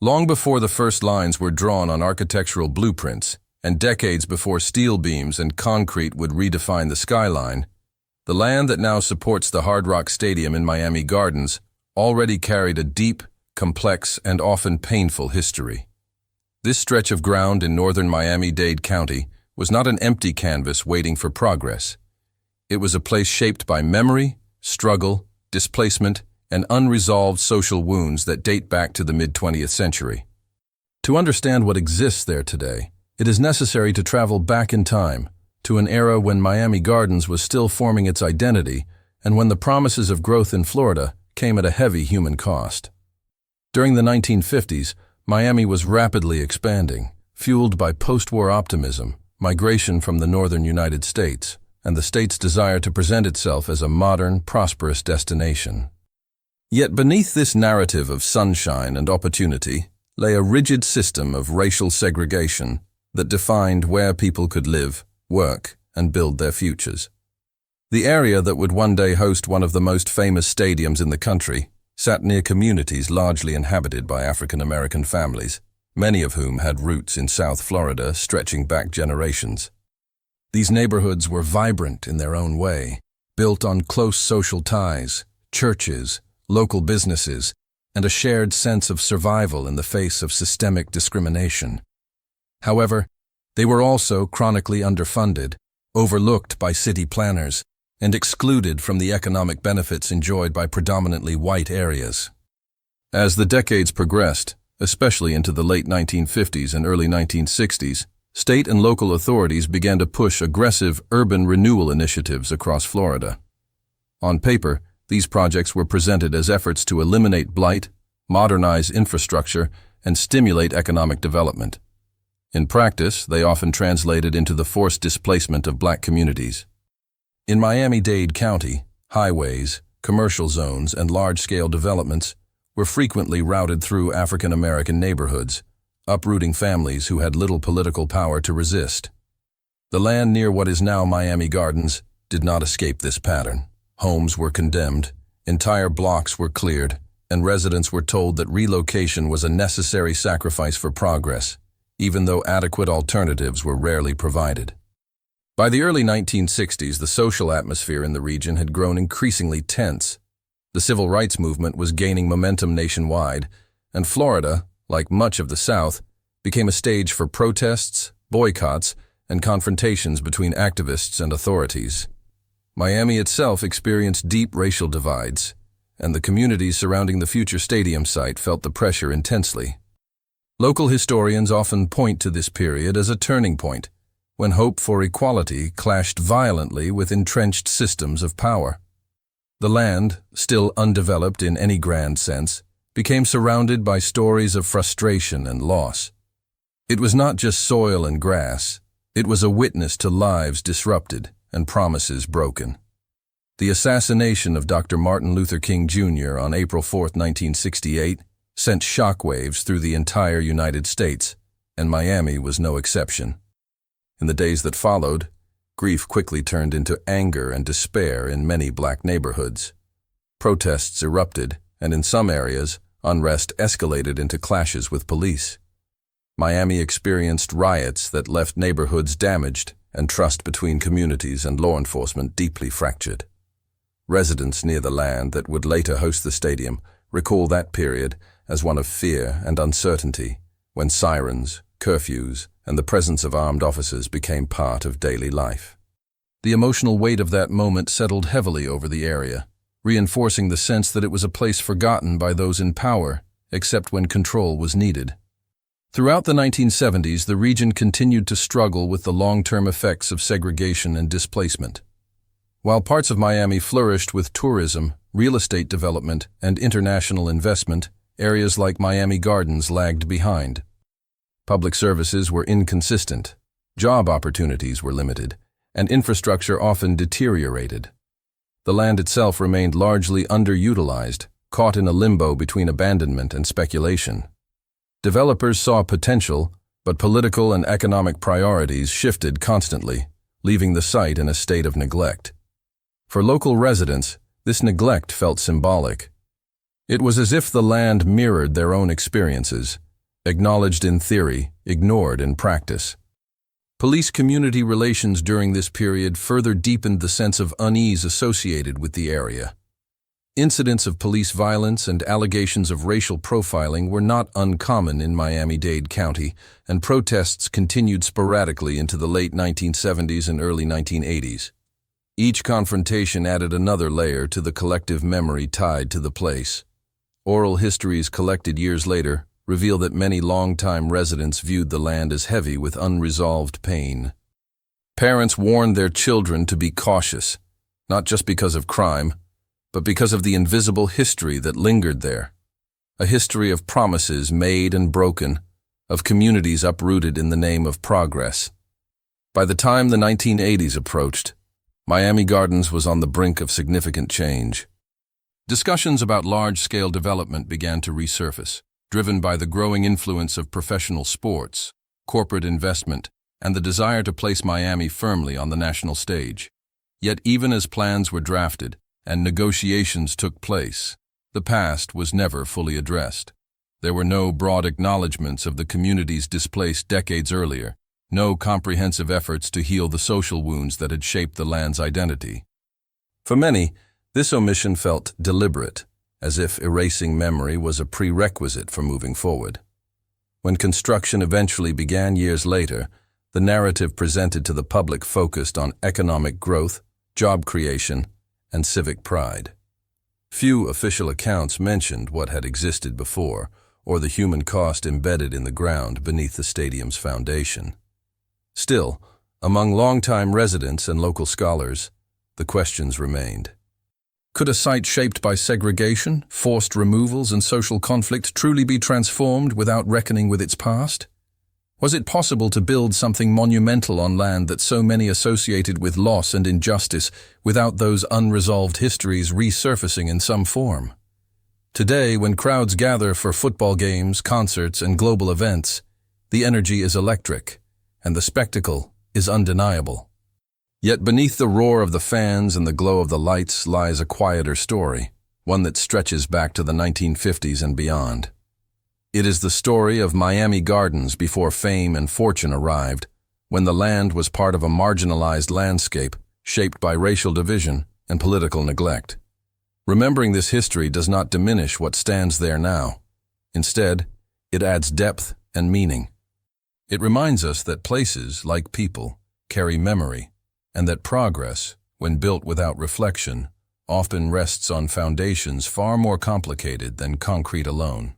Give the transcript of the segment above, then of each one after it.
Long before the first lines were drawn on architectural blueprints, and decades before steel beams and concrete would redefine the skyline, the land that now supports the Hard Rock Stadium in Miami Gardens already carried a deep, complex, and often painful history. This stretch of ground in northern Miami-Dade County was not an empty canvas waiting for progress. It was a place shaped by memory, struggle, displacement, and unresolved social wounds that date back to the mid-20th century. To understand what exists there today, it is necessary to travel back in time, to an era when Miami Gardens was still forming its identity and when the promises of growth in Florida came at a heavy human cost. During the 1950s, Miami was rapidly expanding, fueled by post-war optimism, migration from the northern United States, and the state's desire to present itself as a modern, prosperous destination. Yet beneath this narrative of sunshine and opportunity lay a rigid system of racial segregation that defined where people could live, work, and build their futures. The area that would one day host one of the most famous stadiums in the country sat near communities largely inhabited by African American families, many of whom had roots in South Florida stretching back generations. These neighborhoods were vibrant in their own way, built on close social ties, churches, local businesses, and a shared sense of survival in the face of systemic discrimination. However, they were also chronically underfunded, overlooked by city planners, and excluded from the economic benefits enjoyed by predominantly white areas. As the decades progressed, especially into the late 1950s and early 1960s, state and local authorities began to push aggressive urban renewal initiatives across Florida. On paper, these projects were presented as efforts to eliminate blight, modernize infrastructure, and stimulate economic development. In practice, they often translated into the forced displacement of black communities. In Miami-Dade County, highways, commercial zones, and large-scale developments were frequently routed through African American neighborhoods, uprooting families who had little political power to resist. The land near what is now Miami Gardens did not escape this pattern. Homes were condemned, entire blocks were cleared, and residents were told that relocation was a necessary sacrifice for progress, even though adequate alternatives were rarely provided. By the early 1960s, the social atmosphere in the region had grown increasingly tense. The civil rights movement was gaining momentum nationwide, and Florida, like much of the South, became a stage for protests, boycotts, and confrontations between activists and authorities. Miami itself experienced deep racial divides, and the communities surrounding the future stadium site felt the pressure intensely. Local historians often point to this period as a turning point, when hope for equality clashed violently with entrenched systems of power. The land, still undeveloped in any grand sense, became surrounded by stories of frustration and loss. It was not just soil and grass, it was a witness to lives disrupted and promises broken. The assassination of Dr. Martin Luther King Jr. on April 4, 1968, sent shockwaves through the entire United States, and Miami was no exception. In the days that followed, grief quickly turned into anger and despair in many black neighborhoods. Protests erupted, and in some areas, unrest escalated into clashes with police. Miami experienced riots that left neighborhoods damaged and trust between communities and law enforcement deeply fractured. Residents near the land that would later host the stadium recall that period as one of fear and uncertainty, when sirens, curfews, and the presence of armed officers became part of daily life. The emotional weight of that moment settled heavily over the area, reinforcing the sense that it was a place forgotten by those in power, except when control was needed. Throughout the 1970s, the region continued to struggle with the long-term effects of segregation and displacement. While parts of Miami flourished with tourism, real estate development, and international investment, areas like Miami Gardens lagged behind. Public services were inconsistent, job opportunities were limited, and infrastructure often deteriorated. The land itself remained largely underutilized, caught in a limbo between abandonment and speculation. Developers saw potential, but political and economic priorities shifted constantly, leaving the site in a state of neglect. For local residents, this neglect felt symbolic. It was as if the land mirrored their own experiences, Acknowledged in theory, ignored in practice. Police-community relations during this period further deepened the sense of unease associated with the area. Incidents of police violence and allegations of racial profiling were not uncommon in Miami-Dade County, and protests continued sporadically into the late 1970s and early 1980s. Each confrontation added another layer to the collective memory tied to the place. Oral histories collected years later reveal that many longtime residents viewed the land as heavy with unresolved pain. Parents warned their children to be cautious, not just because of crime, but because of the invisible history that lingered there. A history of promises made and broken, of communities uprooted in the name of progress. By the time the 1980s approached, Miami Gardens was on the brink of significant change. Discussions about large-scale development began to resurface, driven by the growing influence of professional sports, corporate investment, and the desire to place Miami firmly on the national stage. Yet even as plans were drafted and negotiations took place, the past was never fully addressed. There were no broad acknowledgments of the communities displaced decades earlier, no comprehensive efforts to heal the social wounds that had shaped the land's identity. For many, this omission felt deliberate, as if erasing memory was a prerequisite for moving forward. When construction eventually began years later, the narrative presented to the public focused on economic growth, job creation, and civic pride. Few official accounts mentioned what had existed before, or the human cost embedded in the ground beneath the stadium's foundation. Still, among longtime residents and local scholars, the questions remained. Could a site shaped by segregation, forced removals, and social conflict truly be transformed without reckoning with its past? Was it possible to build something monumental on land that so many associated with loss and injustice without those unresolved histories resurfacing in some form? Today, when crowds gather for football games, concerts, and global events, the energy is electric, and the spectacle is undeniable. Yet beneath the roar of the fans and the glow of the lights lies a quieter story, one that stretches back to the 1950s and beyond. It is the story of Miami Gardens before fame and fortune arrived, when the land was part of a marginalized landscape shaped by racial division and political neglect. Remembering this history does not diminish what stands there now. Instead, it adds depth and meaning. It reminds us that places, like people, carry memory, and that progress, when built without reflection, often rests on foundations far more complicated than concrete alone.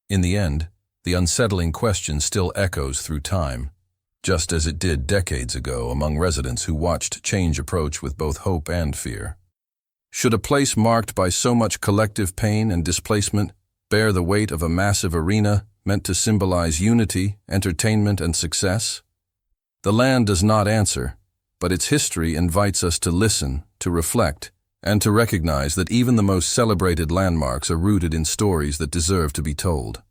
In the end, the unsettling question still echoes through time, just as it did decades ago among residents who watched change approach with both hope and fear. Should a place marked by so much collective pain and displacement bear the weight of a massive arena meant to symbolize unity, entertainment, and success? The land does not answer, but its history invites us to listen, to reflect, and to recognize that even the most celebrated landmarks are rooted in stories that deserve to be told.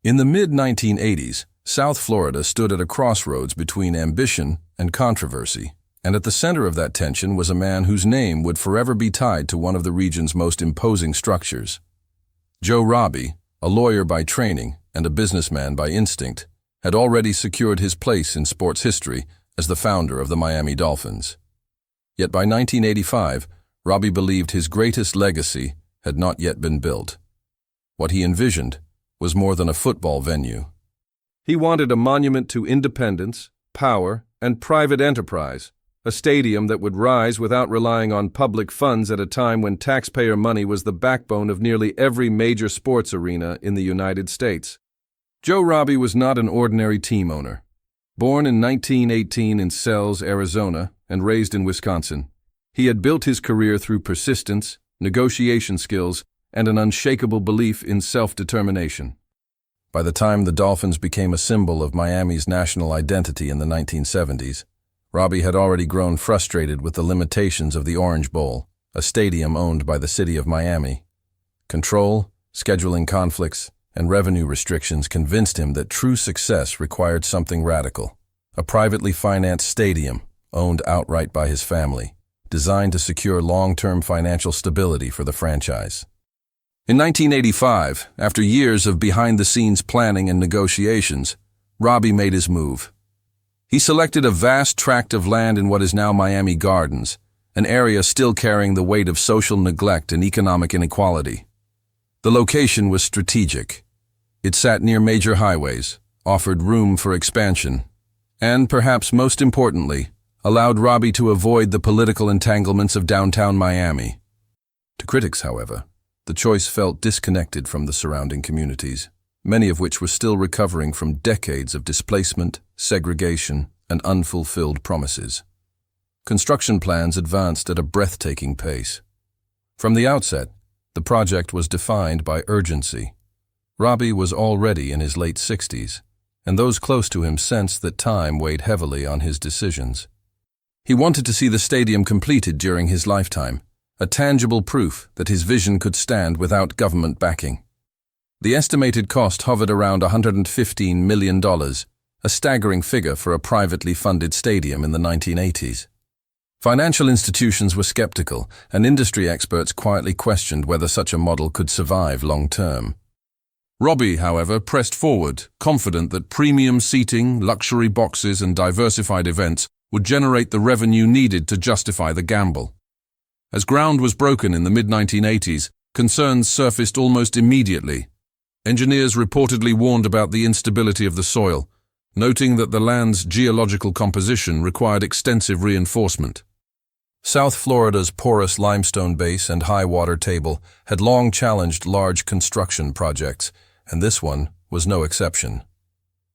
In the mid-1980s, South Florida stood at a crossroads between ambition and controversy, and at the center of that tension was a man whose name would forever be tied to one of the region's most imposing structures. Joe Robbie, a lawyer by training and a businessman by instinct, had already secured his place in sports history as the founder of the Miami Dolphins. Yet by 1985, Robbie believed his greatest legacy had not yet been built. What he envisioned was more than a football venue. He wanted a monument to independence, power, and private enterprise, a stadium that would rise without relying on public funds at a time when taxpayer money was the backbone of nearly every major sports arena in the United States. Joe Robbie was not an ordinary team owner. Born in 1918 in Sells, Arizona, and raised in Wisconsin, he had built his career through persistence, negotiation skills, and an unshakable belief in self-determination. By the time the Dolphins became a symbol of Miami's national identity in the 1970s, Robbie had already grown frustrated with the limitations of the Orange Bowl, a stadium owned by the city of Miami. Control, scheduling conflicts, and revenue restrictions convinced him that true success required something radical: a privately financed stadium, owned outright by his family, designed to secure long-term financial stability for the franchise. In 1985, after years of behind-the-scenes planning and negotiations, Robbie made his move. He selected a vast tract of land in what is now Miami Gardens, an area still carrying the weight of social neglect and economic inequality. The location was strategic. It sat near major highways, offered room for expansion, and, perhaps most importantly, allowed Robbie to avoid the political entanglements of downtown Miami. To critics, however, the choice felt disconnected from the surrounding communities, many of which were still recovering from decades of displacement, segregation, and unfulfilled promises. Construction plans advanced at a breathtaking pace. From the outset, the project was defined by urgency. Robbie was already in his late 60s, and those close to him sensed that time weighed heavily on his decisions. He wanted to see the stadium completed during his lifetime, a tangible proof that his vision could stand without government backing. The estimated cost hovered around $115 million, a staggering figure for a privately funded stadium in the 1980s. Financial institutions were skeptical, and industry experts quietly questioned whether such a model could survive long-term. Robbie, however, pressed forward, confident that premium seating, luxury boxes, and diversified events would generate the revenue needed to justify the gamble. As ground was broken in the mid-1980s, concerns surfaced almost immediately. Engineers reportedly warned about the instability of the soil, noting that the land's geological composition required extensive reinforcement. South Florida's porous limestone base and high water table had long challenged large construction projects, and this one was no exception.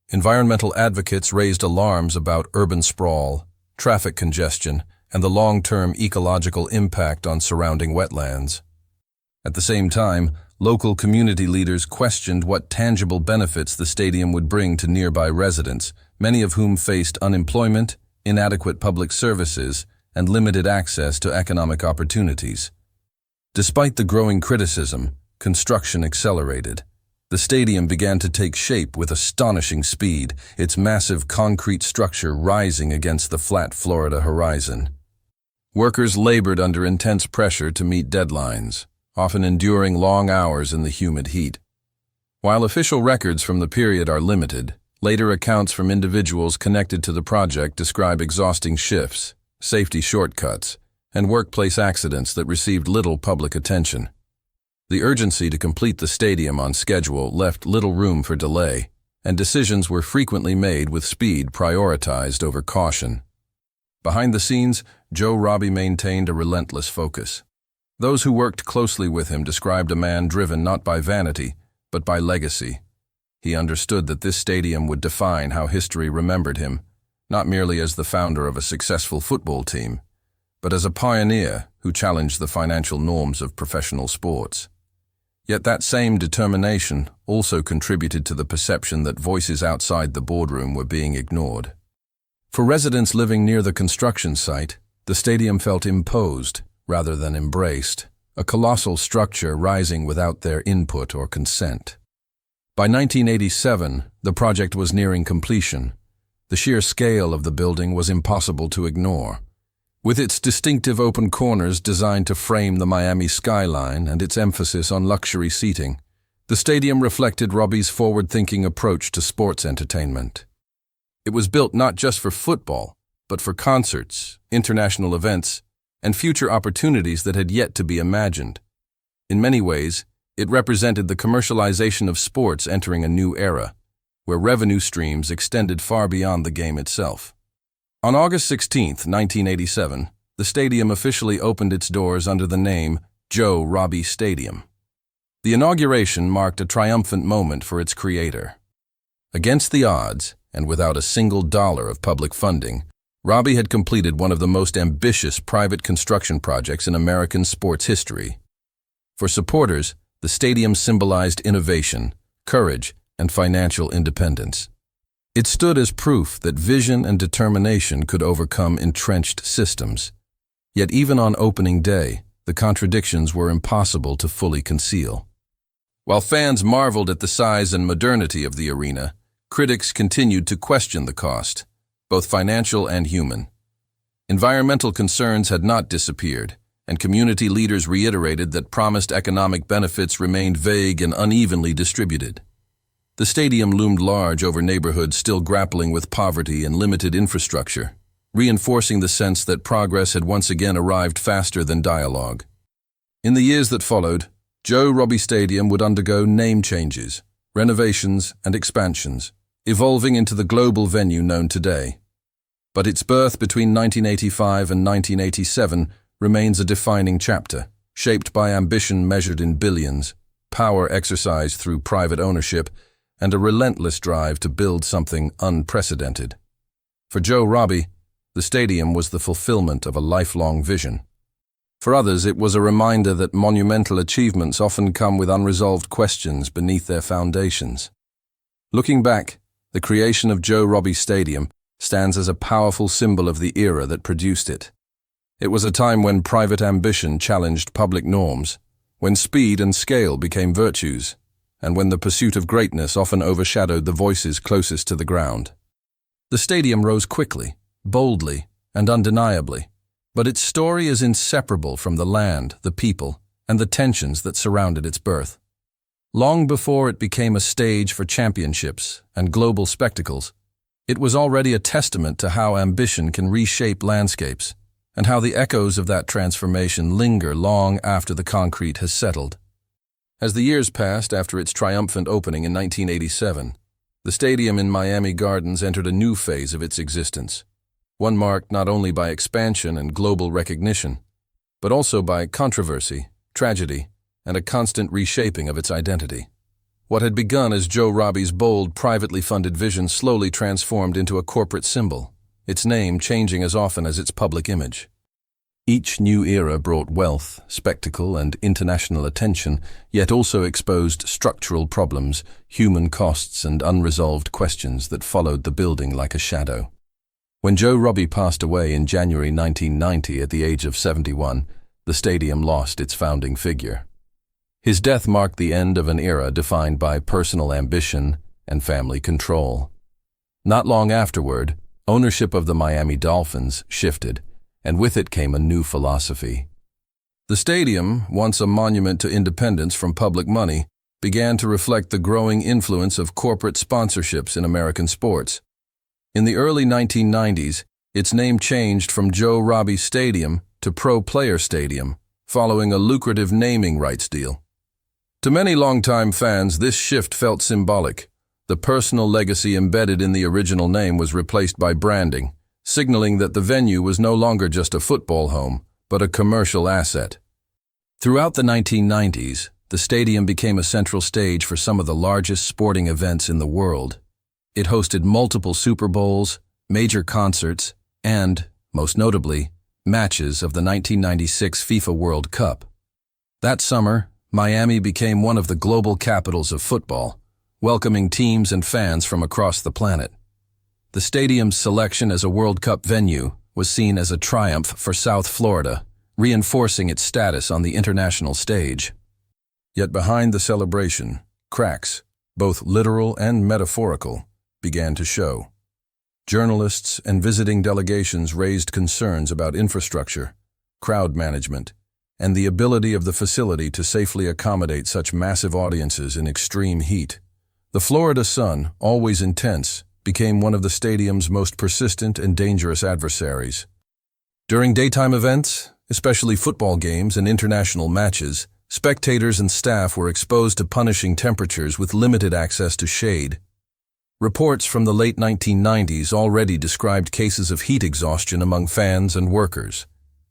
Environmental advocates raised alarms about urban sprawl, traffic congestion, and the long-term ecological impact on surrounding wetlands. At the same time, local community leaders questioned what tangible benefits the stadium would bring to nearby residents, many of whom faced unemployment, inadequate public services, and limited access to economic opportunities. Despite the growing criticism, construction accelerated. The stadium began to take shape with astonishing speed, its massive concrete structure rising against the flat Florida horizon. Workers labored under intense pressure to meet deadlines, often enduring long hours in the humid heat. While official records from the period are limited, later accounts from individuals connected to the project describe exhausting shifts, safety shortcuts, and workplace accidents that received little public attention. The urgency to complete the stadium on schedule left little room for delay, and decisions were frequently made with speed prioritized over caution. Behind the scenes, Robbie maintained a relentless focus. Those who worked closely with him described a man driven not by vanity, but by legacy. He understood that this stadium would define how history remembered him, not merely as the founder of a successful football team, but as a pioneer who challenged the financial norms of professional sports. Yet that same determination also contributed to the perception that voices outside the boardroom were being ignored. For residents living near the construction site, the stadium felt imposed rather than embraced, a colossal structure rising without their input or consent. By 1987, the project was nearing completion. The sheer scale of the building was impossible to ignore. With its distinctive open corners designed to frame the Miami skyline and its emphasis on luxury seating, the stadium reflected Robbie's forward-thinking approach to sports entertainment. It was built not just for football, but for concerts, international events, and future opportunities that had yet to be imagined. In many ways, it represented the commercialization of sports entering a new era, where revenue streams extended far beyond the game itself. On August 16, 1987, the stadium officially opened its doors under the name Robbie Stadium. The inauguration marked a triumphant moment for its creator. Against the odds, and without a single dollar of public funding, Robbie had completed one of the most ambitious private construction projects in American sports history. For supporters, the stadium symbolized innovation, courage, and financial independence. It stood as proof that vision and determination could overcome entrenched systems. Yet even on opening day, the contradictions were impossible to fully conceal. While fans marveled at the size and modernity of the arena, critics continued to question the cost, both financial and human. Environmental concerns had not disappeared, and community leaders reiterated that promised economic benefits remained vague and unevenly distributed. The stadium loomed large over neighborhoods still grappling with poverty and limited infrastructure, reinforcing the sense that progress had once again arrived faster than dialogue. In the years that followed, Joe Robbie Stadium would undergo name changes, renovations, and expansions, evolving into the global venue known today. But its birth between 1985 and 1987 remains a defining chapter, shaped by ambition measured in billions, power exercised through private ownership, and a relentless drive to build something unprecedented. For Joe Robbie, the stadium was the fulfillment of a lifelong vision. For others, it was a reminder that monumental achievements often come with unresolved questions beneath their foundations. Looking back, the creation of Joe Robbie Stadium stands as a powerful symbol of the era that produced it. It was a time when private ambition challenged public norms, when speed and scale became virtues, and when the pursuit of greatness often overshadowed the voices closest to the ground. The stadium rose quickly, boldly, and undeniably, but its story is inseparable from the land, the people, and the tensions that surrounded its birth. Long before it became a stage for championships and global spectacles, it was already a testament to how ambition can reshape landscapes, and how the echoes of that transformation linger long after the concrete has settled. As the years passed after its triumphant opening in 1987, the stadium in Miami Gardens entered a new phase of its existence, one marked not only by expansion and global recognition, but also by controversy, tragedy, and a constant reshaping of its identity. What had begun as Joe Robbie's bold, privately funded vision slowly transformed into a corporate symbol, its name changing as often as its public image. Each new era brought wealth, spectacle, and international attention, yet also exposed structural problems, human costs, and unresolved questions that followed the building like a shadow. When Joe Robbie passed away in January 1990 at the age of 71, the stadium lost its founding figure. His death marked the end of an era defined by personal ambition and family control. Not long afterward, ownership of the Miami Dolphins shifted, and with it came a new philosophy. The stadium, once a monument to independence from public money, began to reflect the growing influence of corporate sponsorships in American sports. In the early 1990s, its name changed from Joe Robbie Stadium to Pro Player Stadium, following a lucrative naming rights deal. To many longtime fans, this shift felt symbolic. The personal legacy embedded in the original name was replaced by branding, signaling that the venue was no longer just a football home, but a commercial asset. Throughout the 1990s, the stadium became a central stage for some of the largest sporting events in the world. It hosted multiple Super Bowls, major concerts, and, most notably, matches of the 1996 FIFA World Cup. That summer, Miami became one of the global capitals of football, welcoming teams and fans from across the planet. The stadium's selection as a World Cup venue was seen as a triumph for South Florida, reinforcing its status on the international stage. Yet behind the celebration, cracks, both literal and metaphorical, began to show. Journalists and visiting delegations raised concerns about infrastructure, crowd management, and the ability of the facility to safely accommodate such massive audiences in extreme heat. The Florida sun, always intense, became one of the stadium's most persistent and dangerous adversaries. During daytime events, especially football games and international matches, spectators and staff were exposed to punishing temperatures with limited access to shade. Reports from the late 1990s already described cases of heat exhaustion among fans and workers.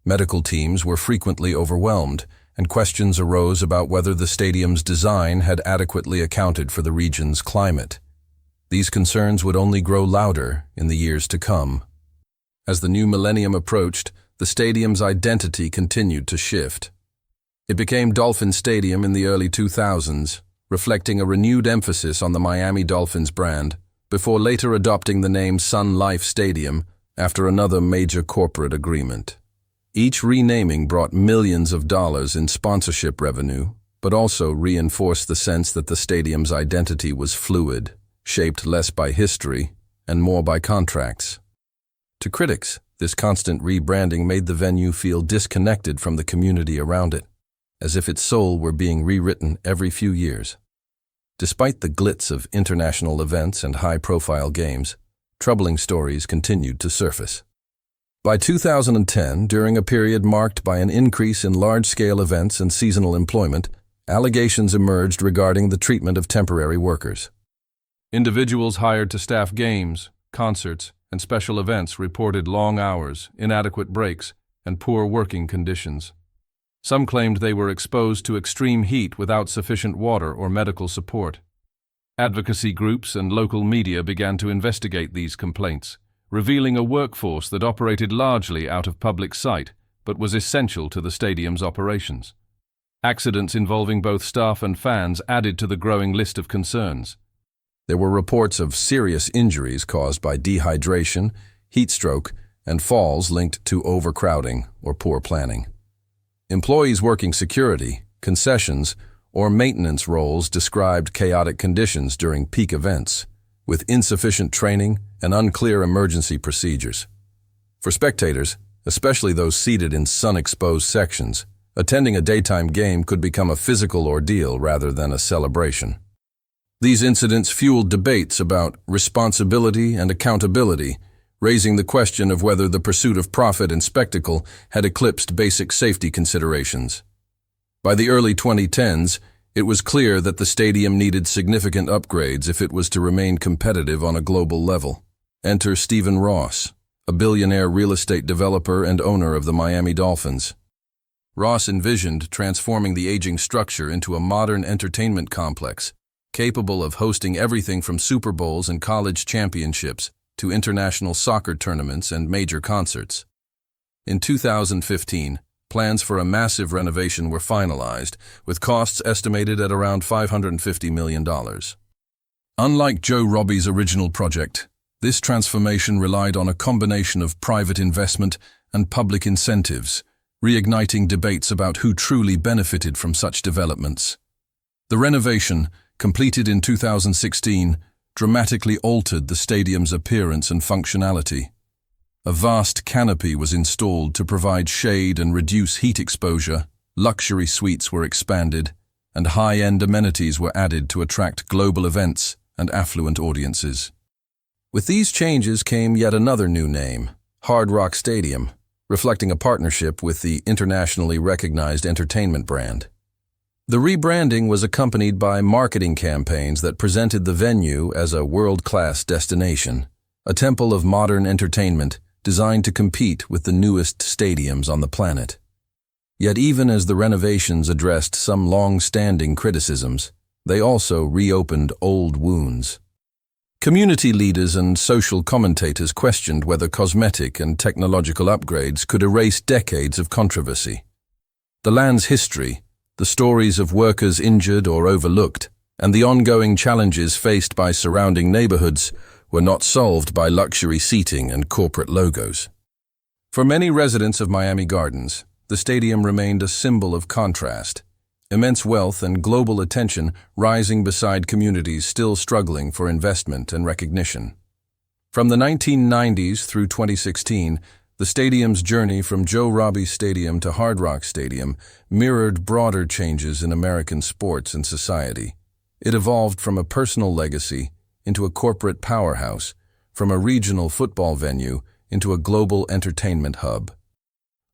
Medical teams were frequently overwhelmed, and questions arose about whether the stadium's design had adequately accounted for the region's climate. These concerns would only grow louder in the years to come. As the new millennium approached, the stadium's identity continued to shift. It became Dolphin Stadium in the early 2000s, reflecting a renewed emphasis on the Miami Dolphins brand, before later adopting the name Sun Life Stadium after another major corporate agreement. Each renaming brought millions of dollars in sponsorship revenue, but also reinforced the sense that the stadium's identity was fluid, shaped less by history and more by contracts. To critics, This constant rebranding made the venue feel disconnected from the community around it, as if its soul were being rewritten every few years. Despite the glitz of international events and high-profile games, troubling stories continued to surface. By 2010, during a period marked by an increase in large-scale events and seasonal employment, allegations emerged regarding the treatment of temporary workers. Individuals hired to staff games, concerts, and special events reported long hours, inadequate breaks, and poor working conditions. Some claimed they were exposed to extreme heat without sufficient water or medical support. Advocacy groups and local media began to investigate these complaints, revealing a workforce that operated largely out of public sight but was essential to the stadium's operations. Accidents involving both staff and fans added to the growing list of concerns. There were reports of serious injuries caused by dehydration, heat stroke, and falls linked to overcrowding or poor planning. Employees working security, concessions, or maintenance roles described chaotic conditions during peak events, with insufficient training and unclear emergency procedures. For spectators, especially those seated in sun-exposed sections, attending a daytime game could become a physical ordeal rather than a celebration. These incidents fueled debates about responsibility and accountability, raising the question of whether the pursuit of profit and spectacle had eclipsed basic safety considerations. By the early 2010s, it was clear that the stadium needed significant upgrades if it was to remain competitive on a global level. Enter Stephen Ross, a billionaire real estate developer and owner of the Miami Dolphins. Ross envisioned transforming the aging structure into a modern entertainment complex, capable of hosting everything from Super Bowls and college championships to international soccer tournaments and major concerts. In 2015, plans for a massive renovation were finalized, with costs estimated at around $550 million. Unlike Joe Robbie's original project, this transformation relied on a combination of private investment and public incentives, reigniting debates about who truly benefited from such developments. The renovation, completed in 2016, dramatically altered the stadium's appearance and functionality. A vast canopy was installed to provide shade and reduce heat exposure, luxury suites were expanded, and high-end amenities were added to attract global events and affluent audiences. With these changes came yet another new name, Hard Rock Stadium, reflecting a partnership with the internationally recognized entertainment brand. The rebranding was accompanied by marketing campaigns that presented the venue as a world-class destination, a temple of modern entertainment designed to compete with the newest stadiums on the planet. Yet even as the renovations addressed some long-standing criticisms, they also reopened old wounds. Community leaders and social commentators questioned whether cosmetic and technological upgrades could erase decades of controversy. The land's history, the stories of workers injured or overlooked, and the ongoing challenges faced by surrounding neighborhoods were not solved by luxury seating and corporate logos. For many residents of Miami Gardens, the stadium remained a symbol of contrast, immense wealth and global attention rising beside communities still struggling for investment and recognition. From the 1990s through 2016, the stadium's journey from Joe Robbie Stadium to Hard Rock Stadium mirrored broader changes in American sports and society. It evolved from a personal legacy into a corporate powerhouse, from a regional football venue into a global entertainment hub.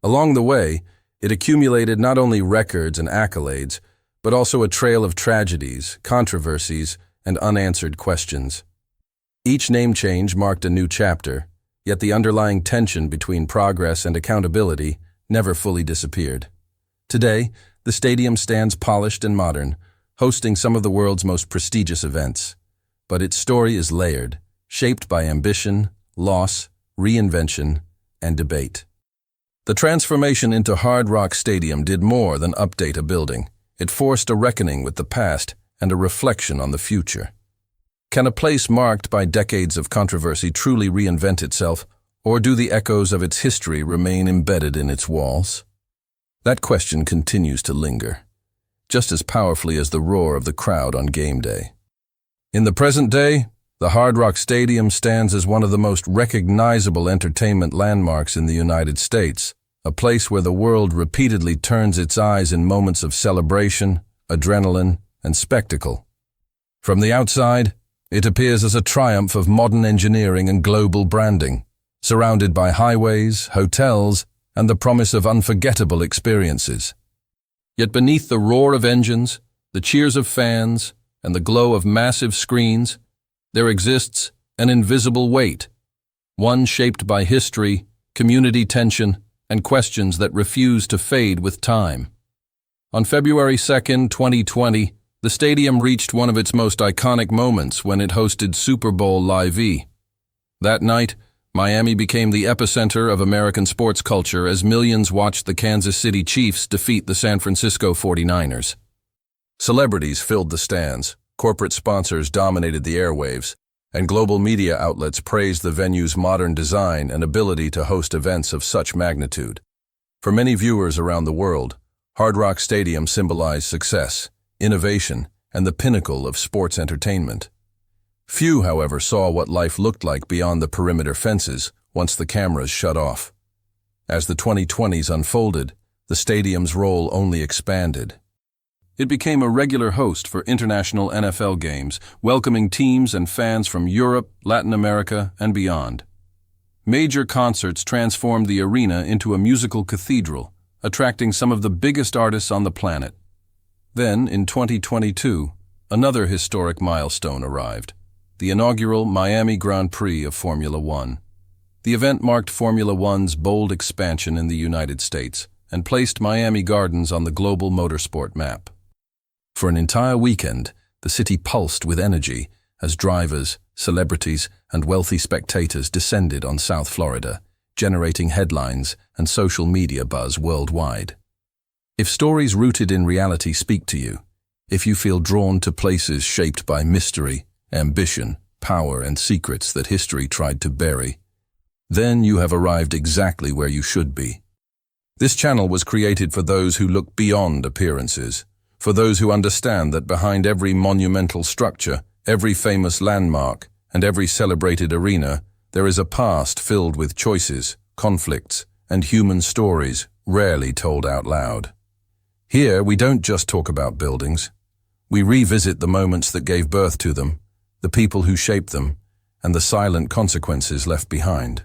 Along the way, it accumulated not only records and accolades, but also a trail of tragedies, controversies, and unanswered questions. Each name change marked a new chapter, yet the underlying tension between progress and accountability never fully disappeared. Today, the stadium stands polished and modern, hosting some of the world's most prestigious events. But its story is layered, shaped by ambition, loss, reinvention, and debate. The transformation into Hard Rock Stadium did more than update a building. It forced a reckoning with the past and a reflection on the future. Can a place marked by decades of controversy truly reinvent itself, or do the echoes of its history remain embedded in its walls? That question continues to linger, just as powerfully as the roar of the crowd on game day. In the present day, The Hard Rock Stadium stands as one of the most recognizable entertainment landmarks in the United States, a place where the world repeatedly turns its eyes in moments of celebration, adrenaline, and spectacle. From the outside, it appears as a triumph of modern engineering and global branding, surrounded by highways, hotels, and the promise of unforgettable experiences. Yet beneath the roar of engines, the cheers of fans, and the glow of massive screens, there exists an invisible weight, one shaped by history, community tension, and questions that refuse to fade with time. On February 2, 2020, the stadium reached one of its most iconic moments when it hosted Super Bowl Live. That night, Miami became the epicenter of American sports culture as millions watched the Kansas City Chiefs defeat the San Francisco 49ers. Celebrities filled the stands, corporate sponsors dominated the airwaves, and global media outlets praised the venue's modern design and ability to host events of such magnitude. For many viewers around the world, Hard Rock Stadium symbolized success, innovation, and the pinnacle of sports entertainment. Few, however, saw what life looked like beyond the perimeter fences once the cameras shut off. As the 2020s unfolded, the stadium's role only expanded. It became a regular host for international NFL games, welcoming teams and fans from Europe, Latin America, and beyond. Major concerts transformed the arena into a musical cathedral, attracting some of the biggest artists on the planet. Then, in 2022, another historic milestone arrived: the inaugural Miami Grand Prix of Formula One. The event marked Formula One's bold expansion in the United States and placed Miami Gardens on the global motorsport map. For an entire weekend, the city pulsed with energy as drivers, celebrities, and wealthy spectators descended on South Florida, generating headlines and social media buzz worldwide. If stories rooted in reality speak to you, if you feel drawn to places shaped by mystery, ambition, power, and secrets that history tried to bury, then you have arrived exactly where you should be. This channel was created for those who look beyond appearances, for those who understand that behind every monumental structure, every famous landmark, and every celebrated arena, there is a past filled with choices, conflicts, and human stories rarely told out loud. Here, we don't just talk about buildings. We revisit the moments that gave birth to them, the people who shaped them, and the silent consequences left behind.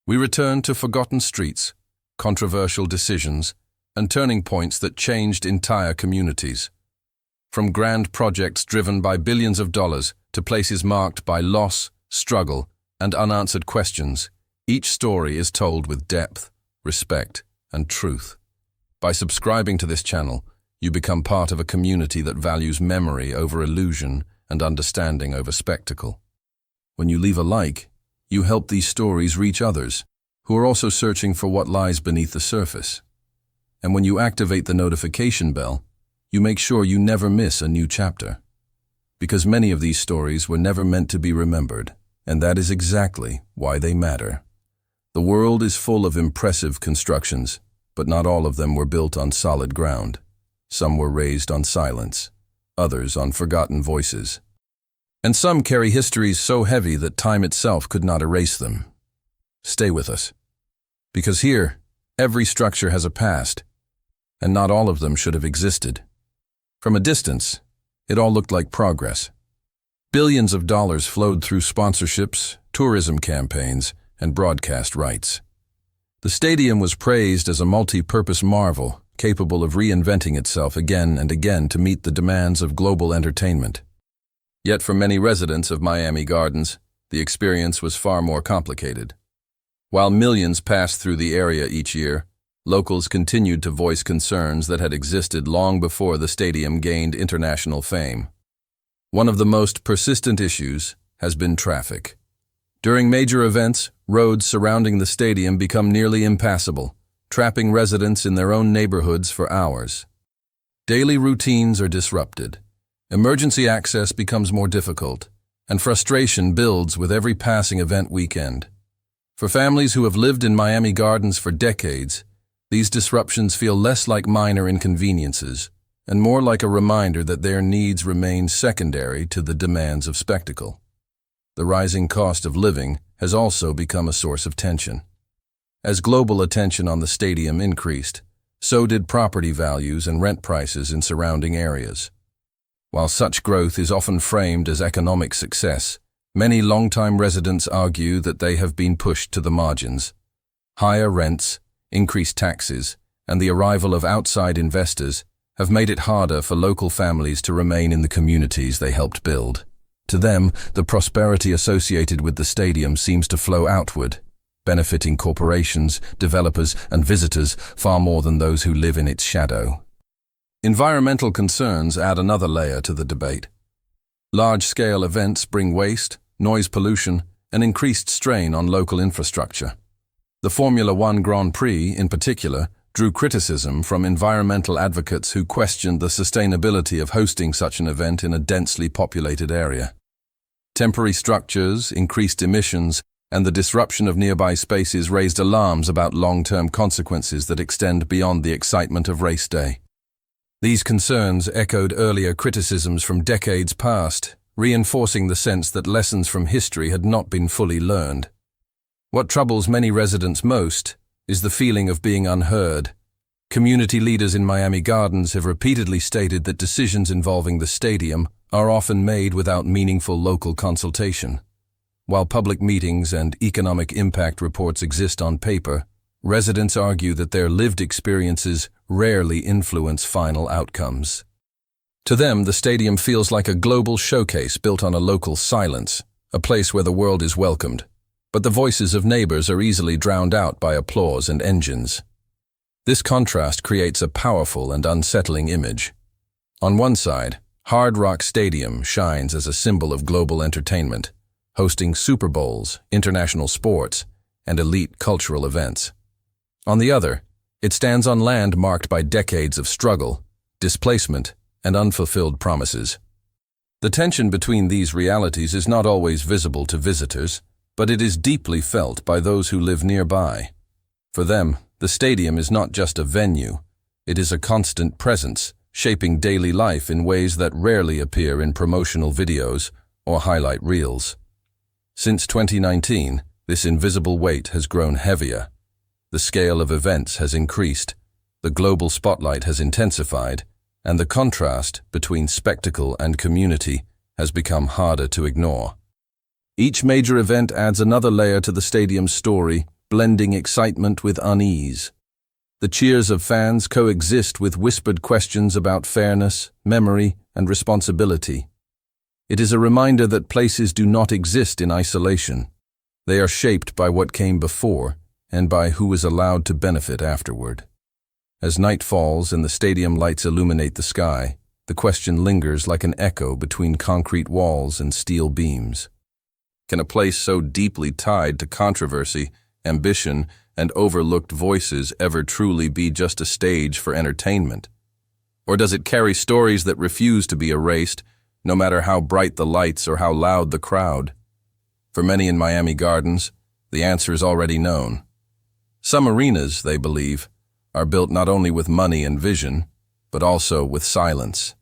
We return to forgotten streets, controversial decisions, and turning points that changed entire communities. From grand projects driven by billions of dollars to places marked by loss, struggle, and unanswered questions, each story is told with depth, respect, and truth. By subscribing to this channel, you become part of a community that values memory over illusion and understanding over spectacle. When you leave a like, you help these stories reach others, who are also searching for what lies beneath the surface. And when you activate the notification bell, you make sure you never miss a new chapter. Because many of these stories were never meant to be remembered, and that is exactly why they matter. The world is full of impressive constructions, but not all of them were built on solid ground. Some were raised on silence, others on forgotten voices. And some carry histories so heavy that time itself could not erase them. Stay with us. Because here, every structure has a past, and not all of them should have existed. From a distance, it all looked like progress. Billions of dollars flowed through sponsorships, tourism campaigns, and broadcast rights. The stadium was praised as a multi-purpose marvel, capable of reinventing itself again and again to meet the demands of global entertainment. Yet for many residents of Miami Gardens, the experience was far more complicated. While millions passed through the area each year, locals continued to voice concerns that had existed long before the stadium gained international fame. One of the most persistent issues has been traffic. During major events, roads surrounding the stadium become nearly impassable, trapping residents in their own neighborhoods for hours. Daily routines are disrupted. Emergency access becomes more difficult, and frustration builds with every passing event weekend. For families who have lived in Miami Gardens for decades, these disruptions feel less like minor inconveniences and more like a reminder that their needs remain secondary to the demands of spectacle. the rising cost of living has also become a source of tension. As global attention on the stadium increased, so did property values and rent prices in surrounding areas. While such growth is often framed as economic success, many longtime residents argue that they have been pushed to the margins. Higher rents, increased taxes, and the arrival of outside investors have made it harder for local families to remain in the communities they helped build. To them, the prosperity associated with the stadium seems to flow outward, benefiting corporations, developers, and visitors far more than those who live in its shadow. Environmental concerns add another layer to the debate. Large-scale events bring waste, noise pollution, and increased strain on local infrastructure. The Formula One Grand Prix, in particular, drew criticism from environmental advocates who questioned the sustainability of hosting such an event in a densely populated area. Temporary structures, increased emissions, and the disruption of nearby spaces raised alarms about long-term consequences that extend beyond the excitement of race day. These concerns echoed earlier criticisms from decades past, reinforcing the sense that lessons from history had not been fully learned. What troubles many residents most is the feeling of being unheard. Community leaders in Miami Gardens have repeatedly stated that decisions involving the stadium are often made without meaningful local consultation. While public meetings and economic impact reports exist on paper, residents argue that their lived experiences rarely influence final outcomes. To them, the stadium feels like a global showcase built on a local silence, a place where the world is welcomed. But the voices of neighbors are easily drowned out by applause and engines. This contrast creates a powerful and unsettling image. On one side, Hard Rock Stadium shines as a symbol of global entertainment, hosting Super Bowls, international sports, and elite cultural events. On the other, it stands on land marked by decades of struggle, displacement, and unfulfilled promises. The tension between these realities is not always visible to visitors, but it is deeply felt by those who live nearby. For them, the stadium is not just a venue, it is a constant presence, shaping daily life in ways that rarely appear in promotional videos or highlight reels. Since 2019, this invisible weight has grown heavier. The scale of events has increased, the global spotlight has intensified, and the contrast between spectacle and community has become harder to ignore. Each major event adds another layer to the stadium's story, blending excitement with unease. The cheers of fans coexist with whispered questions about fairness, memory, and responsibility. It is a reminder that places do not exist in isolation. They are shaped by what came before and by who is allowed to benefit afterward. As night falls and the stadium lights illuminate the sky, the question lingers like an echo between concrete walls and steel beams. Can a place so deeply tied to controversy, ambition, and overlooked voices ever truly be just a stage for entertainment? Or does it carry stories that refuse to be erased, no matter how bright the lights or how loud the crowd? For many in Miami Gardens, the answer is already known. Some arenas, they believe, are built not only with money and vision, but also with silence.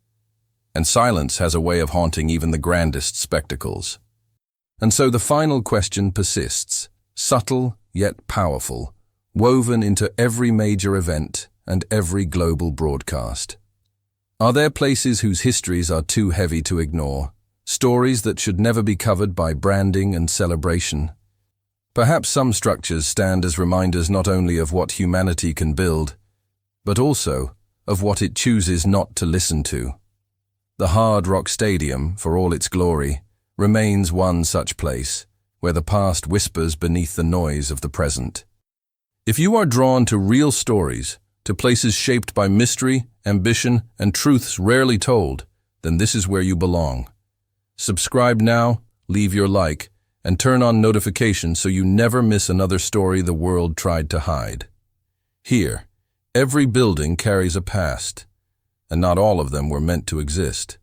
And silence has a way of haunting even the grandest spectacles. And so the final question persists, subtle yet powerful, woven into every major event and every global broadcast. Are there places whose histories are too heavy to ignore, stories that should never be covered by branding and celebration? Perhaps some structures stand as reminders not only of what humanity can build, but also of what it chooses not to listen to. The Hard Rock Stadium, for all its glory, remains one such place, where the past whispers beneath the noise of the present. If you are drawn to real stories, to places shaped by mystery, ambition, and truths rarely told, then this is where you belong. Subscribe now, leave your like, and turn on notifications so you never miss another story the world tried to hide. Here, every building carries a past, and not all of them were meant to exist.